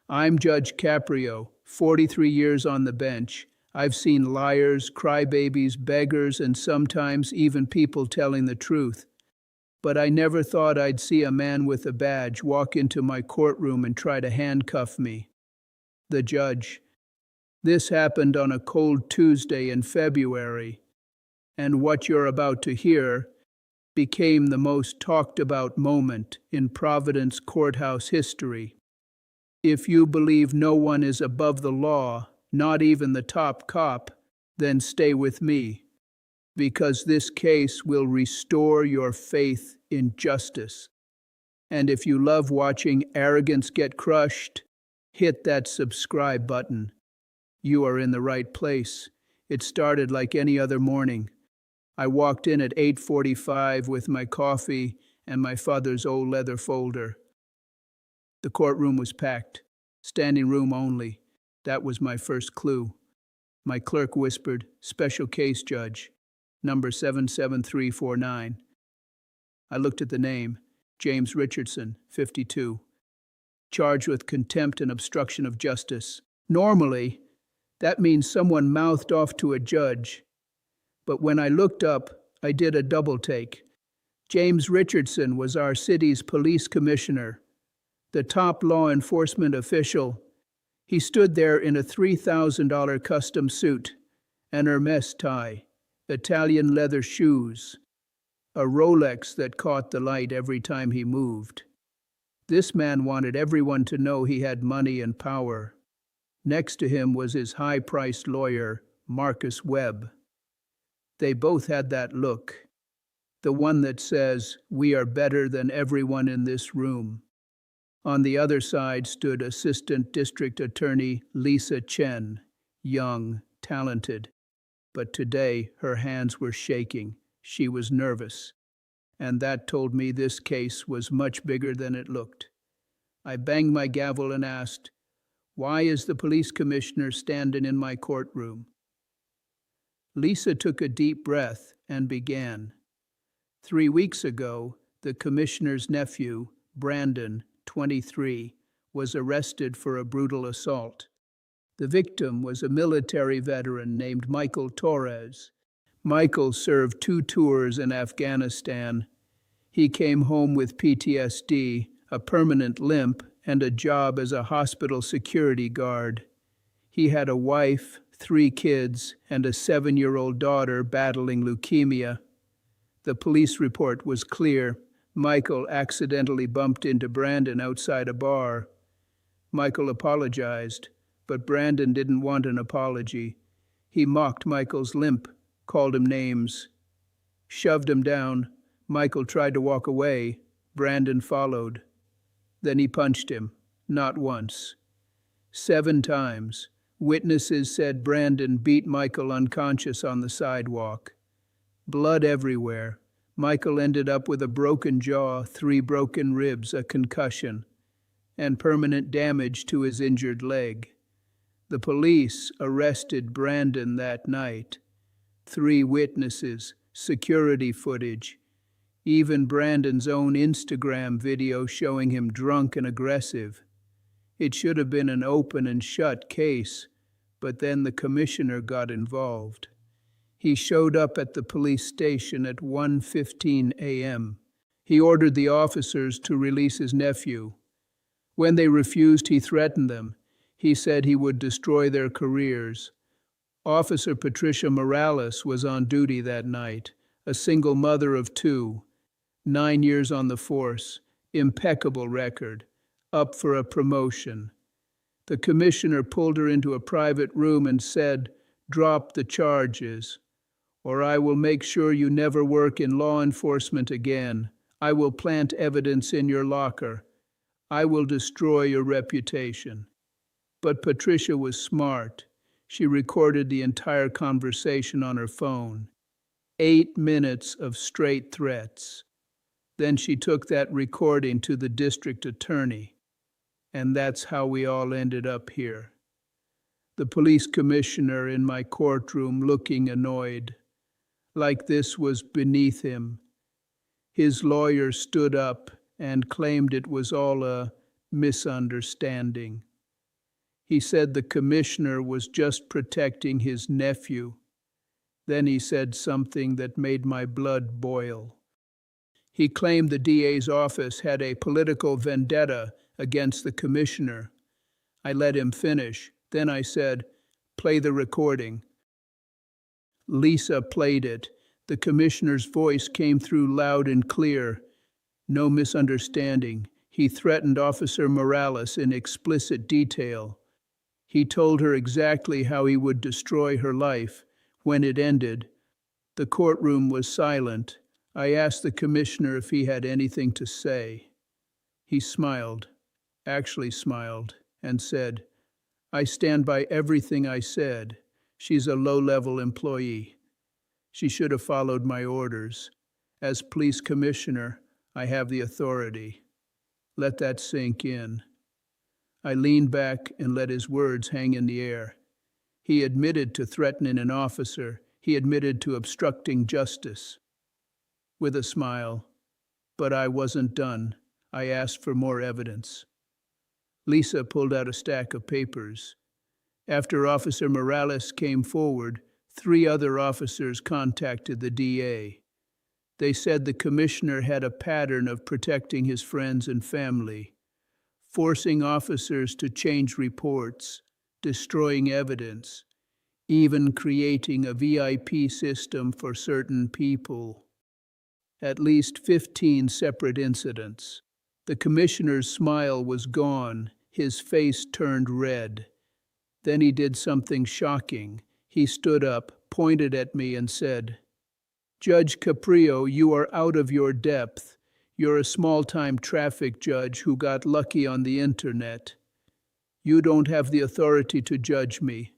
I'm Judge Caprio, 43 years on the bench. I've seen liars, crybabies, beggars, and sometimes even people telling the truth. But I never thought I'd see a man with a badge walk into my courtroom and try to handcuff me. The judge. This happened on a cold Tuesday in February, and what you're about to hear became the most talked about moment in Providence courthouse history. If you believe no one is above the law, not even the top cop, then stay with me, because this case will restore your faith in justice. And if you love watching arrogance get crushed, hit that subscribe button. You are in the right place. It started like any other morning. I walked in at 8:45 with my coffee and my father's old leather folder. The courtroom was packed. Standing room only. That was my first clue. My clerk whispered, "Special case judge, number 77349. I looked at the name, James Richardson, 52. Charged with contempt and obstruction of justice. Normally, that means someone mouthed off to a judge. But when I looked up, I did a double take. James Richardson was our city's police commissioner, the top law enforcement official. He stood there in a $3,000 custom suit, an Hermes tie, Italian leather shoes, a Rolex that caught the light every time he moved. This man wanted everyone to know he had money and power. Next to him was his high-priced lawyer, Marcus Webb. They both had that look, the one that says, "We are better than everyone in this room." On the other side stood Assistant District Attorney Lisa Chen, young, talented. But today her hands were shaking. She was nervous. And that told me this case was much bigger than it looked. I banged my gavel and asked, "Why is the police commissioner standing in my courtroom?" Lisa took a deep breath and began. 3 weeks ago, the commissioner's nephew, Brandon, 23, was arrested for a brutal assault. The victim was a military veteran named Michael Torres. Michael served 2 tours in Afghanistan. He came home with PTSD, a permanent limp, and a job as a hospital security guard. He had a wife, 3 kids, and a 7-year-old daughter battling leukemia. The police report was clear. Michael accidentally bumped into Brandon outside a bar. Michael apologized, but Brandon didn't want an apology. He mocked Michael's limp, called him names, shoved him down. Michael tried to walk away. Brandon followed. Then he punched him, not once, 7 times. Witnesses said Brandon beat Michael unconscious on the sidewalk. Blood everywhere. Michael ended up with a broken jaw, 3 broken ribs, a concussion, and permanent damage to his injured leg. The police arrested Brandon that night. 3 witnesses, security footage, even Brandon's own Instagram video showing him drunk and aggressive. It should have been an open and shut case, but then the commissioner got involved. He showed up at the police station at 1:15 a.m. He ordered the officers to release his nephew. When they refused, he threatened them. He said he would destroy their careers. Officer Patricia Morales was on duty that night, a single mother of 2, 9 years on the force, impeccable record, up for a promotion. The commissioner pulled her into a private room and said, "Drop the charges, or I will make sure you never work in law enforcement again. I will plant evidence in your locker. I will destroy your reputation." But Patricia was smart. She recorded the entire conversation on her phone. 8 minutes of straight threats. Then she took that recording to the district attorney. And that's how we all ended up here. The police commissioner in my courtroom looking annoyed, like this was beneath him. His lawyer stood up and claimed it was all a misunderstanding. He said the commissioner was just protecting his nephew. Then he said something that made my blood boil. He claimed the DA's office had a political vendetta against the commissioner. I let him finish. Then I said, "Play the recording." Lisa played it. The commissioner's voice came through loud and clear. No misunderstanding. He threatened Officer Morales in explicit detail. He told her exactly how he would destroy her life. When it ended, the courtroom was silent. I asked the commissioner if he had anything to say. He smiled, actually smiled, and said, "I stand by everything I said. She's a low-level employee. She should have followed my orders. As police commissioner, I have the authority." Let that sink in. I leaned back and let his words hang in the air. He admitted to threatening an officer. He admitted to obstructing justice. With a smile. But I wasn't done. I asked for more evidence. Lisa pulled out a stack of papers. After Officer Morales came forward, 3 other officers contacted the DA. They said the commissioner had a pattern of protecting his friends and family, forcing officers to change reports, destroying evidence, even creating a VIP system for certain people. At least 15 separate incidents. The commissioner's smile was gone. His face turned red. Then he did something shocking. He stood up, pointed at me, and said, "Judge Caprio, you are out of your depth. You're a small-time traffic judge who got lucky on the internet. You don't have the authority to judge me.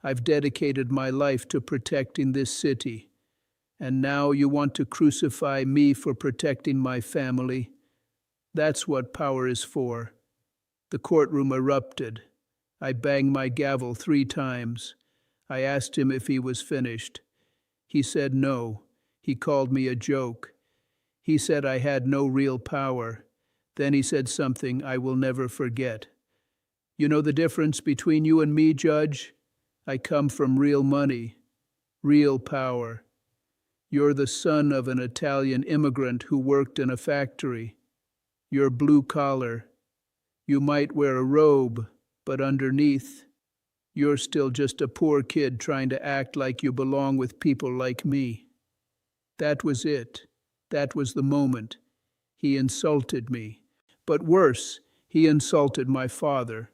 I've dedicated my life to protecting this city. And now you want to crucify me for protecting my family? That's what power is for." The courtroom erupted. I banged my gavel 3 times. I asked him if he was finished. He said no. He called me a joke. He said I had no real power. Then he said something I will never forget. "You know the difference between you and me, Judge? I come from real money, real power. You're the son of an Italian immigrant who worked in a factory. You're blue collar. You might wear a robe, but underneath, you're still just a poor kid trying to act like you belong with people like me." That was it. That was the moment. He insulted me. But worse, he insulted my father.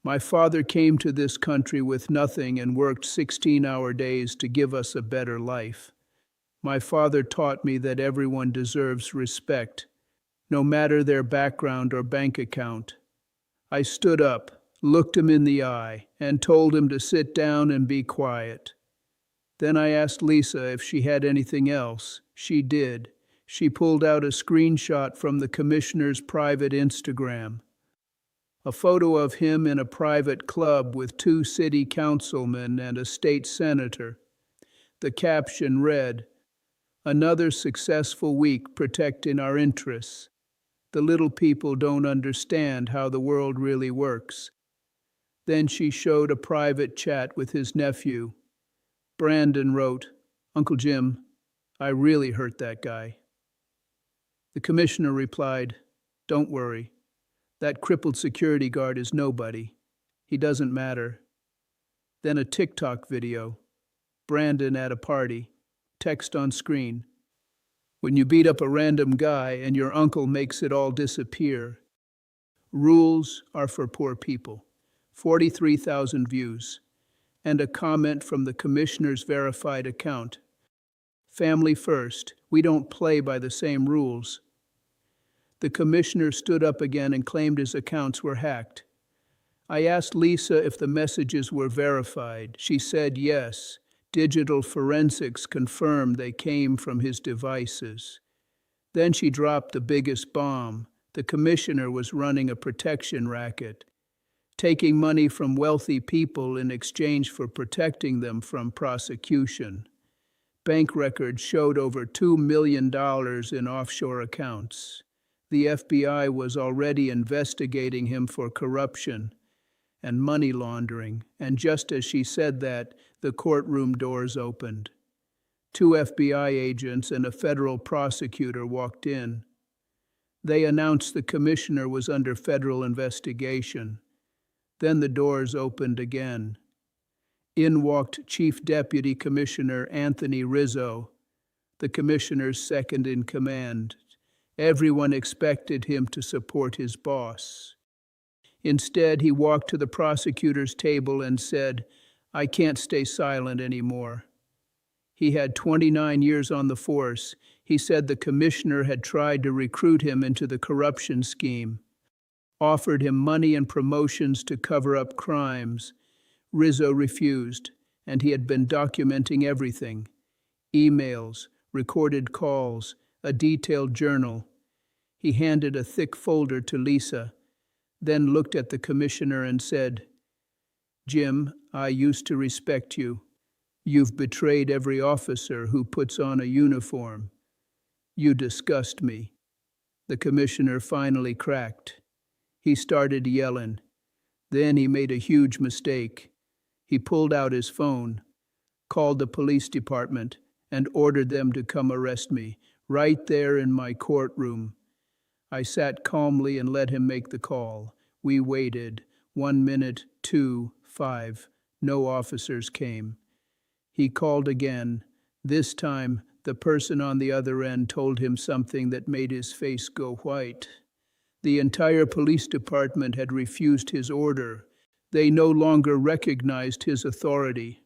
My father came to this country with nothing and worked 16-hour days to give us a better life. My father taught me that everyone deserves respect, no matter their background or bank account. I stood up, looked him in the eye, and told him to sit down and be quiet. Then I asked Lisa if she had anything else. She did. She pulled out a screenshot from the commissioner's private Instagram. A photo of him in a private club with 2 city councilmen and a state senator. The caption read, "Another successful week protecting our interests. The little people don't understand how the world really works." Then she showed a private chat with his nephew. Brandon wrote, "Uncle Jim, I really hurt that guy." The commissioner replied, "Don't worry. That crippled security guard is nobody. He doesn't matter." Then a TikTok video. Brandon at a party. Text on screen. "When you beat up a random guy and your uncle makes it all disappear. Rules are for poor people." 43,000 views. And a comment from the commissioner's verified account. "Family first. We don't play by the same rules." The commissioner stood up again and claimed his accounts were hacked. I asked Lisa if the messages were verified. She said yes. Digital forensics confirmed they came from his devices. Then she dropped the biggest bomb. The commissioner was running a protection racket, taking money from wealthy people in exchange for protecting them from prosecution. Bank records showed over $2 million in offshore accounts. The FBI was already investigating him for corruption, and money laundering, and just as she said that, the courtroom doors opened. 2 FBI agents and a federal prosecutor walked in. They announced the commissioner was under federal investigation. Then the doors opened again. In walked Chief Deputy Commissioner Anthony Rizzo, the commissioner's second in command. Everyone expected him to support his boss. Instead, he walked to the prosecutor's table and said, "I can't stay silent anymore." He had 29 years on the force. He said the commissioner had tried to recruit him into the corruption scheme, offered him money and promotions to cover up crimes. Rizzo refused, and he had been documenting everything: emails, recorded calls, a detailed journal. He handed a thick folder to Lisa, then looked at the commissioner and said, "Jim, I used to respect you. You've betrayed every officer who puts on a uniform. You disgust me." The commissioner finally cracked. He started yelling. Then he made a huge mistake. He pulled out his phone, called the police department, and ordered them to come arrest me, right there in my courtroom. I sat calmly and let him make the call. We waited. 1 minute, 2, 5. No officers came. He called again. This time, the person on the other end told him something that made his face go white. The entire police department had refused his order. They no longer recognized his authority.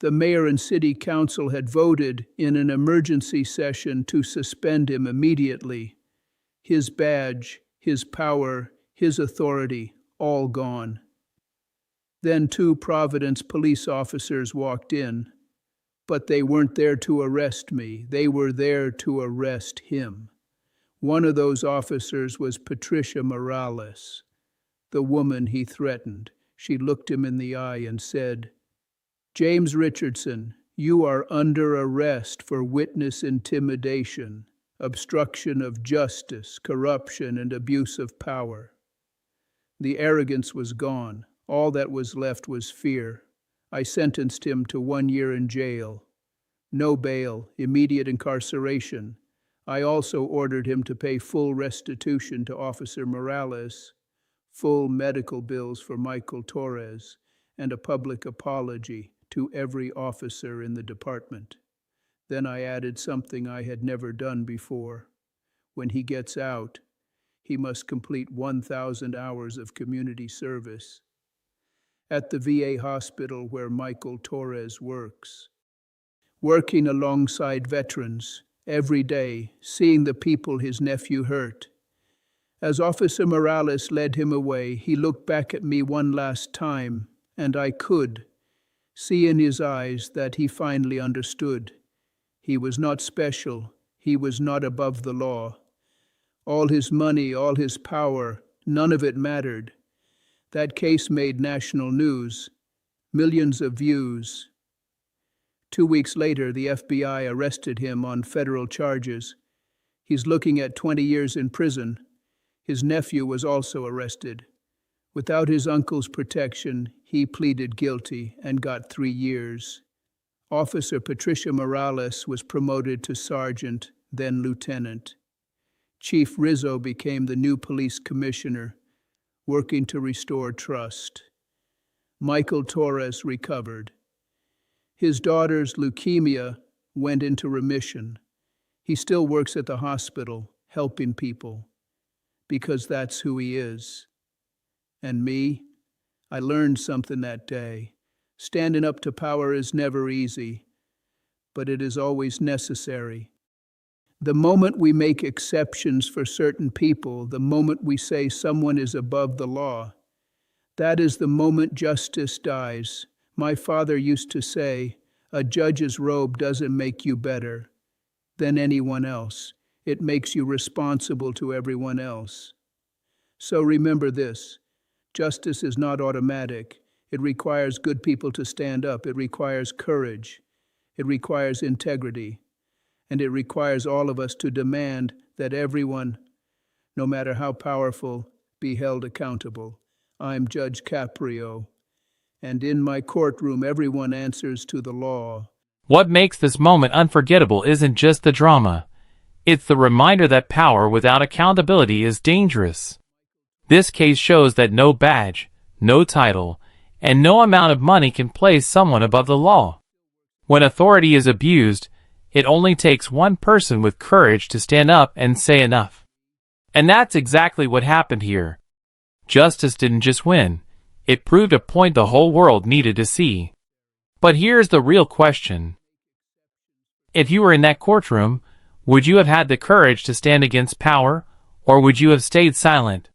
The mayor and city council had voted in an emergency session to suspend him immediately. His badge, his power, his authority, all gone. Then 2 Providence police officers walked in. But they weren't there to arrest me. They were there to arrest him. One of those officers was Patricia Morales, the woman he threatened. She looked him in the eye and said, "James Richardson, you are under arrest for witness intimidation, obstruction of justice, corruption, and abuse of power." The arrogance was gone. All that was left was fear. I sentenced him to 1 year in jail. No bail, immediate incarceration. I also ordered him to pay full restitution to Officer Morales, full medical bills for Michael Torres, and a public apology to every officer in the department. Then I added something I had never done before. When he gets out, he must complete 1,000 hours of community service at the VA hospital where Michael Torres works, working alongside veterans every day, seeing the people his nephew hurt. As Officer Morales led him away, he looked back at me one last time, and I could see in his eyes that he finally understood. He was not special. He was not above the law. All his money, all his power, none of it mattered. That case made national news, millions of views. 2 weeks later, the FBI arrested him on federal charges. He's looking at 20 years in prison. His nephew was also arrested. Without his uncle's protection, he pleaded guilty and got 3 years. Officer Patricia Morales was promoted to sergeant, then lieutenant. Chief Rizzo became the new police commissioner, working to restore trust. Michael Torres recovered. His daughter's leukemia went into remission. He still works at the hospital, helping people, because that's who he is. And me? I learned something that day. Standing up to power is never easy, but it is always necessary. The moment we make exceptions for certain people, the moment we say someone is above the law, that is the moment justice dies. My father used to say, a judge's robe doesn't make you better than anyone else. It makes you responsible to everyone else. So remember this, justice is not automatic. It requires good people to stand up. It requires courage. It requires integrity. And it requires all of us to demand that everyone, no matter how powerful, be held accountable. I'm Judge Caprio, and in my courtroom everyone answers to the law. What makes this moment unforgettable isn't just the drama. It's the reminder that power without accountability is dangerous. This case shows that no badge, no title, and no amount of money can place someone above the law. When authority is abused, it only takes one person with courage to stand up and say enough. And that's exactly what happened here. Justice didn't just win, it proved a point the whole world needed to see. But here's the real question. If you were in that courtroom, would you have had the courage to stand against power, or would you have stayed silent?